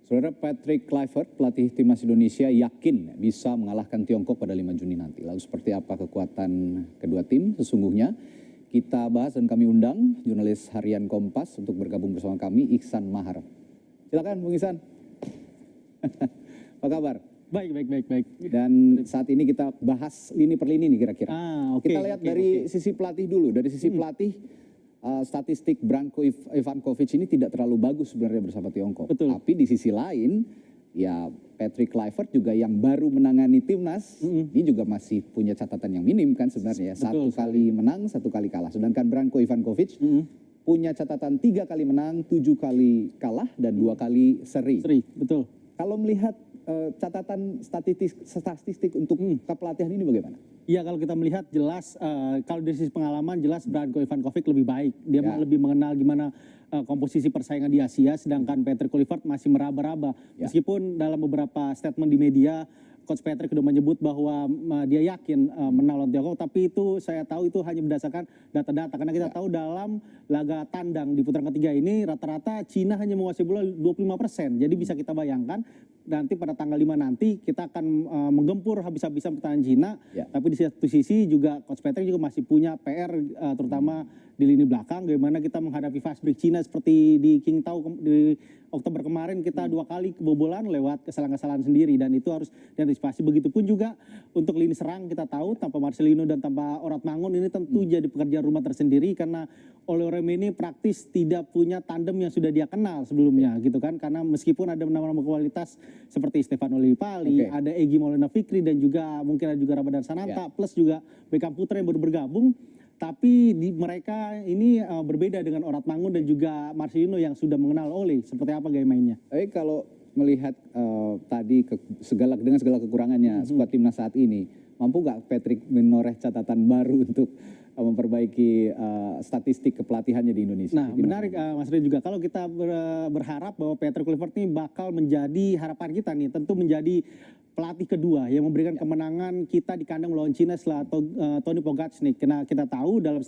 Saudara Patrick Kluivert, pelatih timnas Indonesia, yakin bisa mengalahkan Tiongkok pada 5 Juni nanti. Lalu seperti apa kekuatan kedua tim sesungguhnya? Kita bahas dan kami undang jurnalis harian Kompas untuk bergabung bersama kami, Iksan Mahar. Silakan Bung Iksan. Apa kabar? Baik. Dan saat ini kita bahas lini per lini nih kira-kira. Kita lihat dari sisi pelatih dulu. Dari sisi pelatih, statistik Branko Ivankovic ini tidak terlalu bagus sebenarnya bersama Tiongkok. Betul. Tapi di sisi lain, ya Patrick Kluivert juga yang baru menangani timnas, ini juga masih punya catatan yang minim kan sebenarnya. Betul, 1 kali menang, 1 kali kalah. Sedangkan Branko Ivankovic punya catatan 3 kali menang, 7 kali kalah, dan 2 kali seri. Betul. Kalau melihat catatan statistik untuk kepelatihan ini bagaimana? Ya, kalau kita melihat jelas, kalau dari sisi pengalaman jelas Branko Ivankovic lebih baik. Dia lebih mengenal gimana komposisi persaingan di Asia, sedangkan Patrick Kluivert masih meraba-raba. Meskipun dalam beberapa statement di media, Coach Patrick sudah menyebut bahwa dia yakin menang lawan Tiongkok, tapi itu saya tahu itu hanya berdasarkan data-data. Karena kita tahu dalam laga tandang di putaran ketiga ini rata-rata Cina hanya menguasai bola 25%. Jadi bisa kita bayangkan nanti pada tanggal 5 nanti kita akan menggempur habis-habisan pertahanan Cina. Tapi di satu sisi juga Coach Patrick juga masih punya PR terutama di lini belakang, bagaimana kita menghadapi fast break Cina seperti di Qingdao di Oktober kemarin kita 2 kali kebobolan lewat kesalahan-kesalahan sendiri, dan itu harus diantisipasi. Begitupun juga untuk lini serang, kita tahu tanpa Marcelino dan tanpa Oratmangun ini tentu jadi pekerjaan rumah tersendiri, karena Oloreme ini praktis tidak punya tandem yang sudah dia kenal sebelumnya gitu kan, karena meskipun ada nama-nama kualitas seperti Stefano Lillipali, ada Egy Maulana Fikri, dan juga mungkin ada juga Ramadan Sananta, plus juga Beckham Putra yang baru bergabung. Tapi mereka ini berbeda dengan Oratmangun dan juga Marcelino yang sudah mengenal Ole. Seperti apa gaya mainnya? Tapi kalau melihat tadi dengan segala kekurangannya skuad timnas saat ini, mampu nggak Patrick menoreh catatan baru untuk memperbaiki statistik kepelatihannya di Indonesia? Nah, menarik Mas Ray juga. Kalau kita berharap bahwa Patrick Kluivert ini bakal menjadi harapan kita nih, tentu menjadi pelatih kedua yang memberikan kemenangan kita di kandang melawan Cina setelah Tony Pogacnik. Karena kita tahu dalam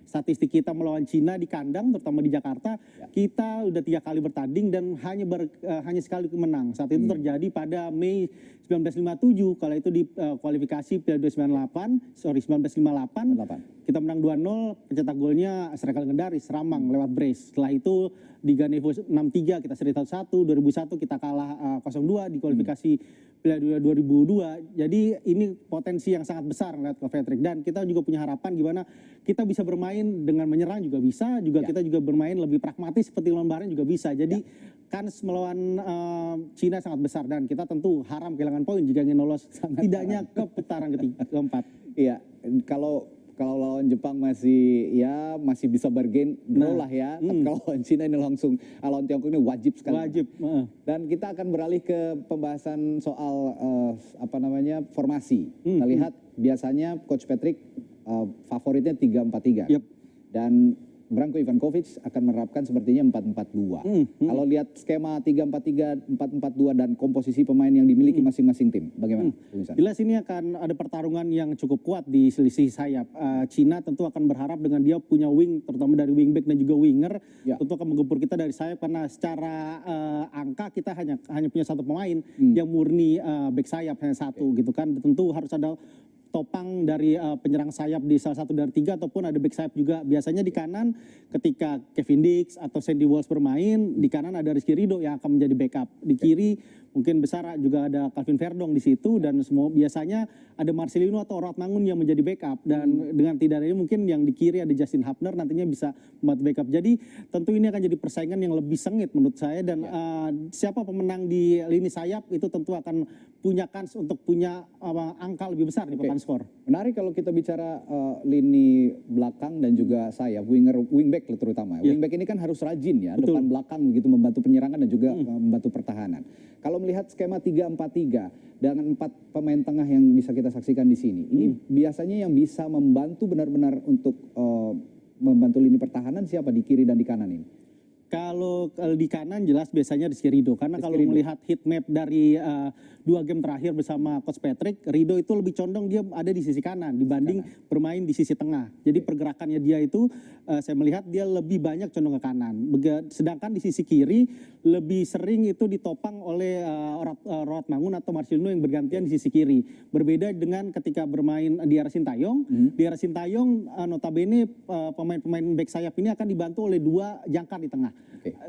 statistik kita melawan Cina di kandang, terutama di Jakarta, kita udah 3 kali bertanding dan hanya sekali menang. Saat itu terjadi pada Mei 1957, kalau itu di kualifikasi Piala 1958, kita menang 2-0, pencetak golnya striker legendaris Ramang lewat brace. Setelah itu di Ganevo 63 kita seri 1-1, 2001 kita kalah 0-2 di kualifikasi Piala 2002. Jadi ini potensi yang sangat besar melihat ke Patrick, dan kita juga punya harapan gimana kita bisa bermain dengan menyerang juga bisa, juga kita juga bermain lebih pragmatis seperti lawan Bahrain juga bisa. Jadi kans melawan Cina sangat besar, dan kita tentu haram kehilangan poin jika ingin lolos setidaknya ke putaran keempat. Iya, kalau lawan Jepang masih bisa bargain lah ya. Kalau lawan Cina ini langsung, lawan Tiongkok ini wajib sekali. Dan kita akan beralih ke pembahasan soal formasi. Kita lihat biasanya Coach Patrick favoritnya 3-4-3. Dan Branko Ivankovic akan menerapkan sepertinya 4-4-2. Kalau lihat skema 3-4-3, 4-4-2 dan komposisi pemain yang dimiliki masing-masing tim, bagaimana? Jelas ini akan ada pertarungan yang cukup kuat di selisih sayap. Cina tentu akan berharap dengan dia punya wing, terutama dari wingback dan juga winger, tentu akan menggempur kita dari sayap, karena secara angka kita hanya punya 1 pemain yang murni back sayap, hanya 1 gitu kan. Tentu harus ada topang dari penyerang sayap di salah satu dari 3, ataupun ada back sayap juga. Biasanya di kanan ketika Kevin Dix atau Sandy Walsh bermain, di kanan ada Rizky Ridho yang akan menjadi backup. Di kiri mungkin besar juga ada Calvin Verdong di situ, dan semua biasanya ada Marcelino atau Oratmangun yang menjadi backup, dan dengan tidak ada ini mungkin yang di kiri ada Justin Hubner nantinya bisa membuat backup. Jadi tentu ini akan jadi persaingan yang lebih sengit menurut saya, dan siapa pemenang di lini sayap itu tentu akan punya kans untuk punya angka lebih besar di papan skor. Menarik kalau kita bicara lini belakang dan juga sayap, wingback terutama. Wingback ini kan harus rajin ya, depan belakang begitu, membantu penyerangan dan juga membantu pertahanan. Kalau melihat skema 3-4-3 dengan 4 pemain tengah yang bisa kita saksikan di sini, ini biasanya yang bisa membantu benar-benar untuk membantu lini pertahanan siapa di kiri dan di kanan ini? Kalau di kanan jelas biasanya Rizky Ridho, karena kalau melihat heat map dari 2 game terakhir bersama Coach Patrick, Ridho itu lebih condong dia ada di sisi kanan dibanding bermain di sisi tengah. Jadi pergerakannya dia itu saya melihat dia lebih banyak condong ke kanan. Sedangkan di sisi kiri lebih sering itu ditopang oleh Rawat Mangun atau Marcelino yang bergantian di sisi kiri. Berbeda dengan ketika bermain di arah Sintayong. Di arah Sintayong notabene pemain-pemain back sayap ini akan dibantu oleh 2 jangkar di tengah.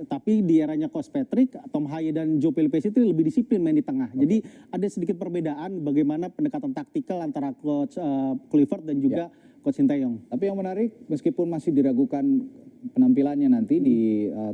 Tapi di eranya Coach Patrick, Tom Haye dan Joe Pelopessi itu lebih disiplin main di tengah. Jadi ada sedikit perbedaan bagaimana pendekatan taktikal antara Coach Kluivert dan juga Coach Sintayong. Tapi yang menarik, meskipun masih diragukan penampilannya nanti di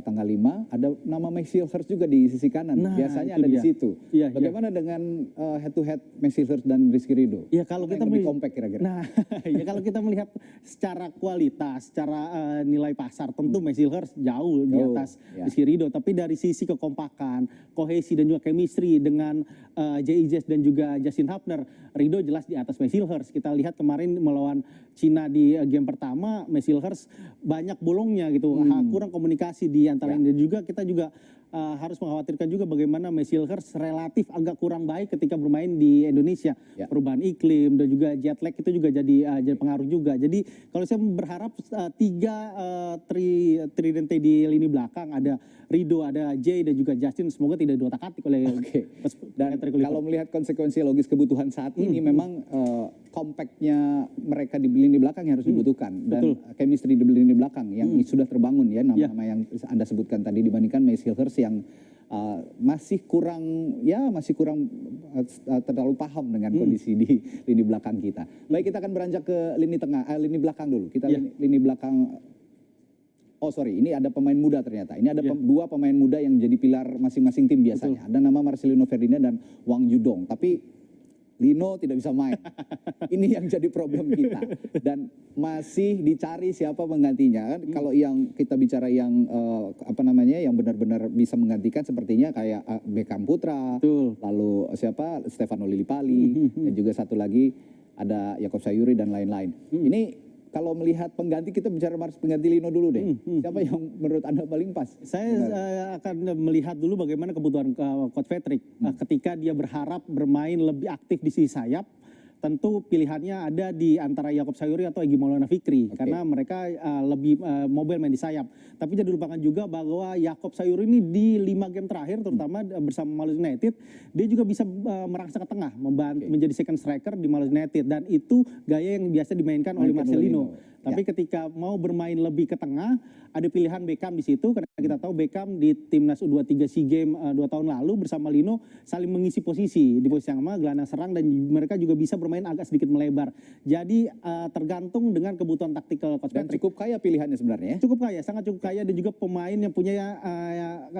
tanggal 5, ada nama Maxi Silhers juga di sisi kanan. Biasanya ada di situ. Bagaimana dengan head to head Maxi Silhers dan Rizky Ridho? Ya kalau kita lebih compact kira-kira. Nah, ya kalau kita melihat secara kualitas, secara nilai pasar, tentu Maxi Silhers jauh di atas Rizky Ridho. Tapi dari sisi kekompakan, kohesi dan juga chemistry dengan JIJ dan juga Justin Hubner, Ridho jelas di atas Maxi Silhers. Kita lihat kemarin melawan Cina di game pertama, Maxi Silhers banyak bolongnya gitu, kurang komunikasi di antara ini. Dan juga kita juga harus mengkhawatirkan juga bagaimana Maxi Silhers relatif agak kurang baik ketika bermain di Indonesia. Perubahan iklim dan juga jet lag itu juga jadi pengaruh juga. Jadi kalau saya berharap 3 tridente di lini belakang, ada Ridho, ada Jay dan juga Justin, semoga tidak diotak-atik oleh Dan kalau melihat konsekuensi logis kebutuhan saat ini, memang compactnya mereka di lini belakang yang harus dibutuhkan, dan chemistry di lini belakang yang sudah terbangun ya, nama-nama yang Anda sebutkan tadi, dibandingkan Maxi Silhers yang masih kurang terlalu paham dengan kondisi di lini belakang kita. Baik, kita akan beranjak ke lini belakang dulu. Kita lini belakang. Oh sorry, ini ada pemain muda ternyata. Ini ada 2 pemain muda yang jadi pilar masing-masing tim biasanya. Ada nama Marcelino Ferdinand dan Wang Yudong. Tapi Lino tidak bisa main. Ini yang jadi problem kita. Dan masih dicari siapa menggantinya. Kan kalau yang kita bicara yang yang benar-benar bisa menggantikan, sepertinya kayak Beckham Putra, lalu siapa, Stefano Lillipali, dan juga satu lagi ada Yakob Sayuri dan lain-lain. Ini kalau melihat pengganti, kita bicara pengganti Lino dulu deh. Siapa yang menurut Anda paling pas? Saya akan melihat dulu bagaimana kebutuhan Coach Patrick. Ketika dia berharap bermain lebih aktif di sisi sayap, tentu pilihannya ada di antara Yakob Sayuri atau Egy Maulana Fikri. Karena mereka lebih mobile main di sayap. Tapi jangan dilupakan juga bahwa Yakob Sayuri ini di 5 game terakhir, terutama bersama Malang United, dia juga bisa merangsek ke tengah, menjadi second striker di Malang United. Dan itu gaya yang biasa dimainkan oleh Marcelino. Tapi ketika mau bermain lebih ke tengah, ada pilihan Beckham di situ, karena kita tahu Beckham di timnas U23 SEA Games 2 tahun lalu bersama Lino saling mengisi posisi di posisi yang sama, gelandang serang, dan mereka juga bisa bermain agak sedikit melebar. Jadi tergantung dengan kebutuhan taktikal Coach Patrick. Cukup kaya pilihannya sebenarnya. Cukup kaya, sangat cukup kaya, dan juga pemain yang punya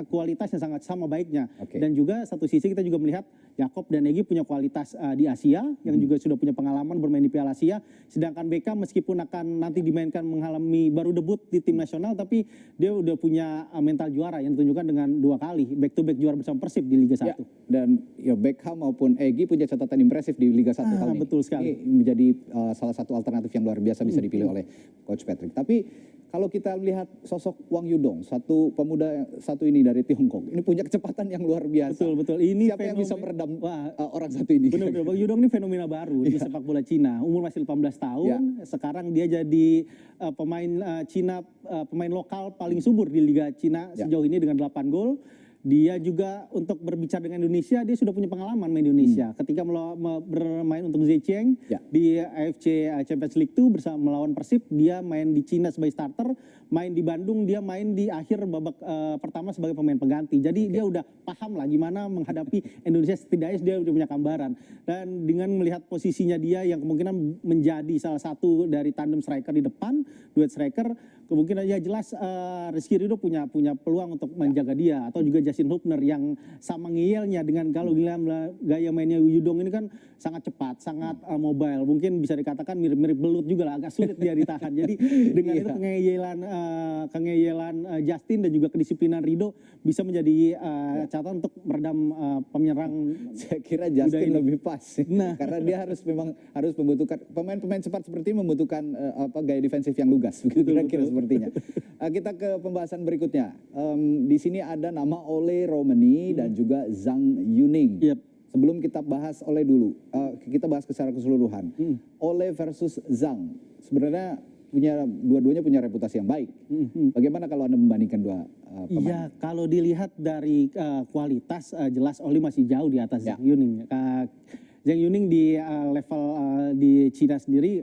kualitas yang sangat sama baiknya. Dan juga satu sisi kita juga melihat Yakob dan Egy punya kualitas di Asia, yang juga sudah punya pengalaman bermain di Piala Asia. Sedangkan Beckham meskipun akan nanti dimainkan mengalami baru debut di tim nasional, tapi dia udah punya mental juara yang ditunjukkan dengan 2 kali back to back juara bersama Persib di Liga 1. Dan Beckham maupun Egy punya catatan impresif di Liga 1 kali ini. Betul sekali. Ini menjadi salah satu alternatif yang luar biasa bisa dipilih oleh Coach Patrick. Tapi kalau kita lihat sosok Wang Yudong, pemuda satu ini dari Tiongkok, ini punya kecepatan yang luar biasa. Betul. Ini siapa yang bisa meredam orang satu ini? Benar. Wang Yudong ini fenomena baru di sepak bola Cina. Umur masih 18 tahun. Sekarang dia jadi pemain Cina, pemain lokal paling subur di Liga Cina sejauh ini dengan 8 gol. Dia juga untuk berbicara dengan Indonesia, dia sudah punya pengalaman main Indonesia. Ketika bermain untuk Zhejiang di AFC Champions League 2 bersama melawan Persib, dia main di Cina sebagai starter, main di Bandung, dia main di akhir babak pertama sebagai pemain pengganti. Jadi dia udah paham lah gimana menghadapi Indonesia, setidaknya dia udah punya gambaran. Dan dengan melihat posisinya dia yang kemungkinan menjadi salah satu dari tandem striker di depan, duet striker, kemungkinan ya jelas Rizky Ridho punya peluang untuk menjaga dia, atau juga Justin Hubner yang sama ngeyelnya dengan kalau gaya mainnya Yudong ini kan sangat cepat, sangat mobile. Mungkin bisa dikatakan mirip-mirip belut juga lah, agak sulit dia ditahan. Jadi dengan itu pengeyelan kengeyelan Justin dan juga kedisiplinan Rido bisa menjadi catatan untuk meredam penyerang. Saya kira Justin lebih pas, karena dia memang harus membutuhkan pemain-pemain cepat seperti ini membutuhkan gaya defensif yang lugas, kira-kira sepertinya. Kita ke pembahasan berikutnya. Di sini ada nama Ole Romeni dan juga Zhang Yuning. Sebelum kita bahas Ole dulu, kita bahas secara keseluruhan. Ole versus Zhang, sebenarnya dua-duanya punya reputasi yang baik. Bagaimana kalau Anda membandingkan dua pemain? Iya, kalau dilihat dari kualitas, jelas Ole masih jauh di atas Zhang Yuning. Zhang Yuning di level di Cina sendiri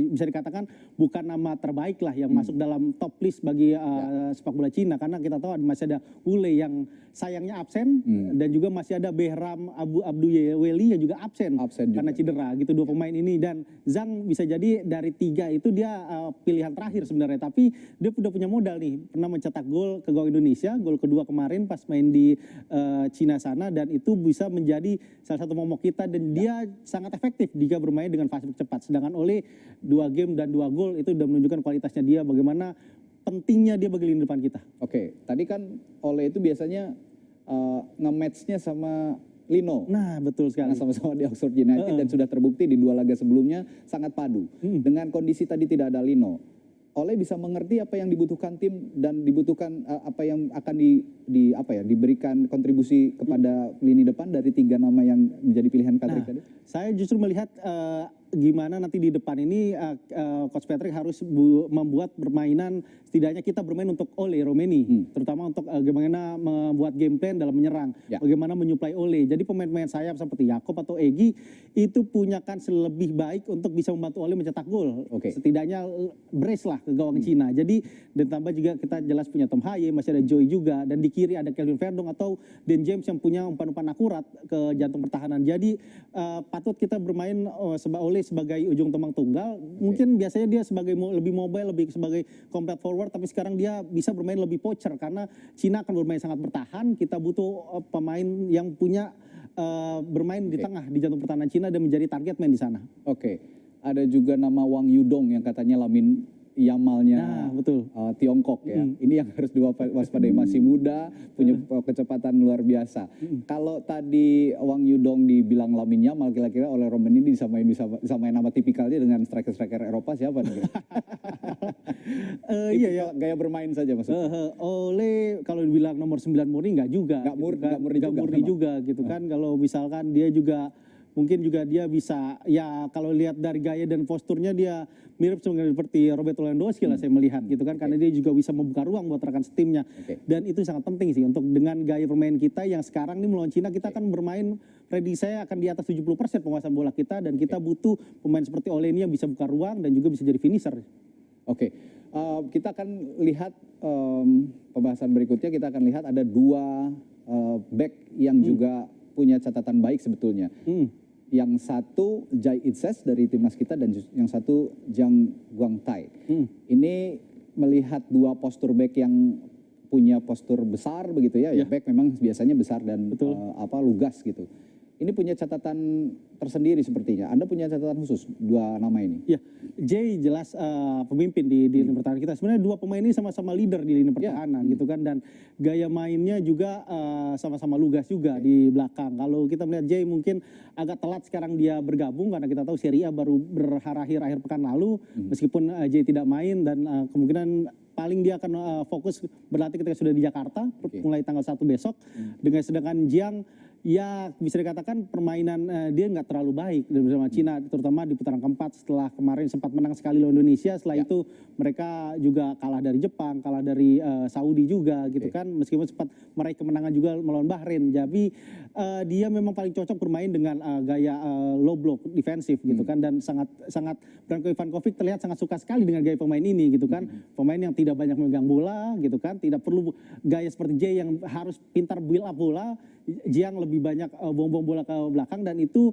bisa dikatakan bukan nama terbaik lah yang masuk dalam top list bagi sepak bola Cina, karena kita tahu masih ada Wu Lei yang sayangnya absen dan juga masih ada Behram Abduyeweli yang juga absen karena cedera gitu, dua pemain ini. Dan Zhang bisa jadi dari tiga itu dia pilihan terakhir sebenarnya, tapi dia udah punya modal nih, pernah mencetak gol ke gawang Indonesia, gol kedua kemarin pas main di Cina sana, dan itu bisa menjadi salah satu momok kita. Dan dia sangat efektif jika bermain dengan fase cepat. Sedangkan Ole 2 game dan 2 gol itu sudah menunjukkan kualitasnya dia, bagaimana pentingnya dia bagi lini depan kita. Oke, tadi kan Ole itu biasanya nge-match-nya sama Lino. Nah, betul sekali. Sama-sama di Oxford United dan sudah terbukti di 2 laga sebelumnya sangat padu. Dengan kondisi tadi tidak ada Lino, Ole bisa mengerti apa yang dibutuhkan tim dan dibutuhkan apa yang akan diberikan kontribusi kepada lini depan dari 3 nama yang menjadi pilihan Patrick tadi. Saya justru melihat gimana nanti di depan ini Coach Patrick harus membuat permainan, setidaknya kita bermain untuk Ole Romeni, terutama untuk bagaimana membuat game plan dalam menyerang, bagaimana menyuplai Ole. Jadi pemain-pemain sayap seperti Yakob atau Egy itu punya kans lebih baik untuk bisa membantu Ole mencetak gol. Setidaknya brace lah ke gawang Cina. Jadi dan tambah juga kita jelas punya Tom Haye, masih ada Joy juga, dan di kiri ada Kelvin Verdong atau Dan James yang punya umpan-umpan akurat ke jantung pertahanan. Jadi patut kita bermain Ole sebagai ujung tombak tunggal. Mungkin biasanya dia sebagai lebih mobile, lebih sebagai combat forward, tapi sekarang dia bisa bermain lebih poacher karena Cina akan bermain sangat bertahan. Kita butuh pemain yang punya bermain di tengah di jantung pertahanan Cina dan menjadi target main di sana. Ada juga nama Wang Yudong yang katanya Lamin Yamalnya Tiongkok ya. Ini yang harus diwaspadai, masih muda, punya kecepatan luar biasa. Kalau tadi Wang Yudong dibilang Lamin Yamal, kira-kira oleh Romeni ini disamain nama tipikalnya dengan striker-striker Eropa siapa nih? Gaya bermain saja maksudnya. Oleh kalau dibilang nomor 9 murni enggak juga. Enggak murni juga gitu kan. Kalau misalkan dia juga mungkin juga dia bisa, ya kalau lihat dari gaya dan posturnya dia mirip seperti Robert Lewandowski lah saya melihat gitu kan, karena dia juga bisa membuka ruang buat rekan setimnya. Dan itu sangat penting sih untuk dengan gaya permain kita yang sekarang nih melawan Cina, kita akan bermain, prediksi saya akan di atas 70% penguasaan bola kita, dan kita butuh pemain seperti Ole ini yang bisa buka ruang dan juga bisa jadi finisher. Kita akan lihat pembahasan berikutnya, kita akan lihat ada 2 back yang juga punya catatan baik sebetulnya. Yang satu Jai Itses dari timnas kita dan yang satu Zhang Guangtai. Ini melihat 2 postur back yang punya postur besar begitu ya. Back memang biasanya besar dan lugas gitu. Ini punya catatan tersendiri sepertinya. Anda punya catatan khusus 2 nama ini? Ya, Jay jelas pemimpin di lini pertahanan kita. Sebenarnya 2 pemain ini sama-sama leader di lini pertahanan gitu kan, dan gaya mainnya juga sama-sama lugas juga di belakang. Kalau kita melihat Jay mungkin agak telat sekarang dia bergabung karena kita tahu Serie A baru berakhir akhir pekan lalu. Meskipun Jay tidak main dan kemungkinan paling dia akan fokus berlatih ketika sudah di Jakarta mulai tanggal 1 besok. Sedangkan Jiang ya bisa dikatakan permainan dia nggak terlalu baik bersama Cina, terutama di putaran keempat setelah kemarin sempat menang sekali lawan Indonesia. Setelah itu mereka juga kalah dari Jepang, kalah dari Saudi juga gitu kan, meskipun sempat meraih kemenangan juga melawan Bahrain. Jadi dia memang paling cocok bermain dengan gaya low block defensif gitu kan, dan sangat Branko Ivankovic terlihat sangat suka sekali dengan gaya pemain ini gitu kan. Pemain yang tidak banyak memegang bola gitu kan, tidak perlu gaya seperti Jay yang harus pintar build up bola. Jiang lebih banyak buang-buang bola ke belakang, dan itu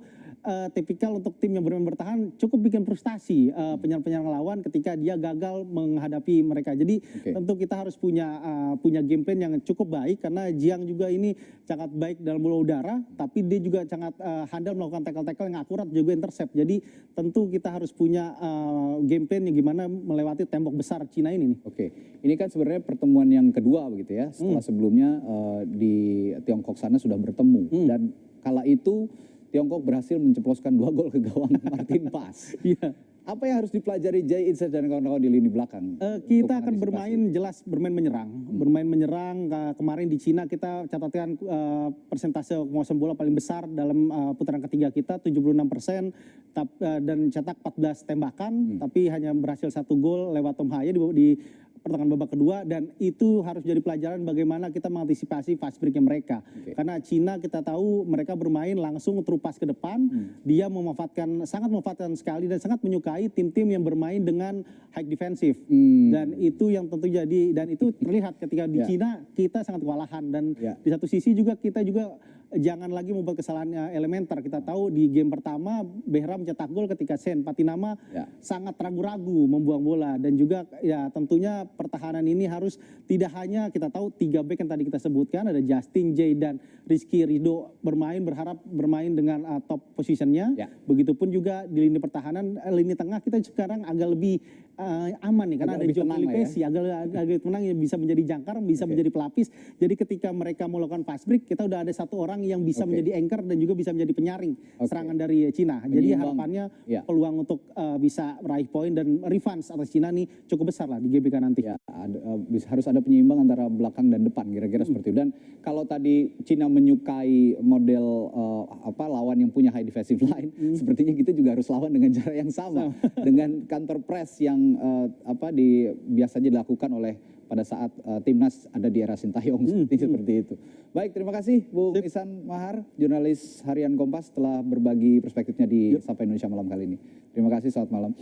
tipikal untuk tim yang bermain bertahan cukup bikin frustasi penyerang-penyerang lawan ketika dia gagal menghadapi mereka. Jadi tentu kita harus punya game plan yang cukup baik, karena Jiang juga ini sangat baik dalam bola udara, tapi dia juga sangat handal melakukan tackle-tackle yang akurat, juga intercept. Jadi tentu kita harus punya game plan yang gimana melewati tembok besar Cina ini nih. Oke, ini kan sebenarnya pertemuan yang kedua begitu ya, setelah sebelumnya di Tiongkok sana sudah bertemu, dan kala itu Tiongkok berhasil menceploskan 2 gol ke gawang Martin Paes. Iya. Apa yang harus dipelajari Jay Inset dan kawan-kawan di lini belakang? Kita akan bermain menyerang. Bermain menyerang. Kemarin di Cina kita catatkan persentase penguasaan bola paling besar dalam putaran ketiga kita, 76%, dan cetak 14 tembakan, tapi hanya berhasil 1 gol lewat Tom Haye di pertengahan babak kedua, dan itu harus jadi pelajaran bagaimana kita mengantisipasi fast break-nya mereka. Karena Cina kita tahu mereka bermain langsung terupas ke depan, dia sangat memanfaatkan sekali dan sangat menyukai tim-tim yang bermain dengan high defensive. Dan itu yang tentu dan itu terlihat ketika di Cina kita sangat kewalahan, dan di satu sisi juga kita juga jangan lagi membuat kesalahan elementer. Kita tahu di game pertama Behram mencetak gol ketika Sen Patinama sangat ragu-ragu membuang bola, dan juga ya tentunya pertahanan ini harus tidak hanya kita tahu 3 back yang tadi kita sebutkan, ada Justin, Jay, dan Rizky Ridho berharap bermain dengan top positionnya. Begitupun juga di lini pertahanan, lini tengah kita sekarang agak lebih aman nih, karena ada Joe Lipesi agak tenang, bisa menjadi jangkar, bisa menjadi pelapis. Jadi ketika mereka melakukan fast break, kita udah ada satu orang yang bisa menjadi anchor dan juga bisa menjadi penyaring serangan dari Cina. Jadi harapannya peluang untuk bisa raih poin dan revenge atas Cina nih cukup besar lah di GBK nanti. Ya, harus ada penyeimbang antara belakang dan depan, kira-kira seperti itu. Dan kalau tadi Cina menyukai model lawan yang punya high defensive line, sepertinya kita juga harus lawan dengan cara yang sama, dengan counter press yang biasanya dilakukan oleh pada saat timnas ada di era Sintayong, seperti itu. Baik, terima kasih Bung Ihsan Mahar, jurnalis harian Kompas, telah berbagi perspektifnya di Sapa Indonesia malam kali ini. Terima kasih, selamat malam.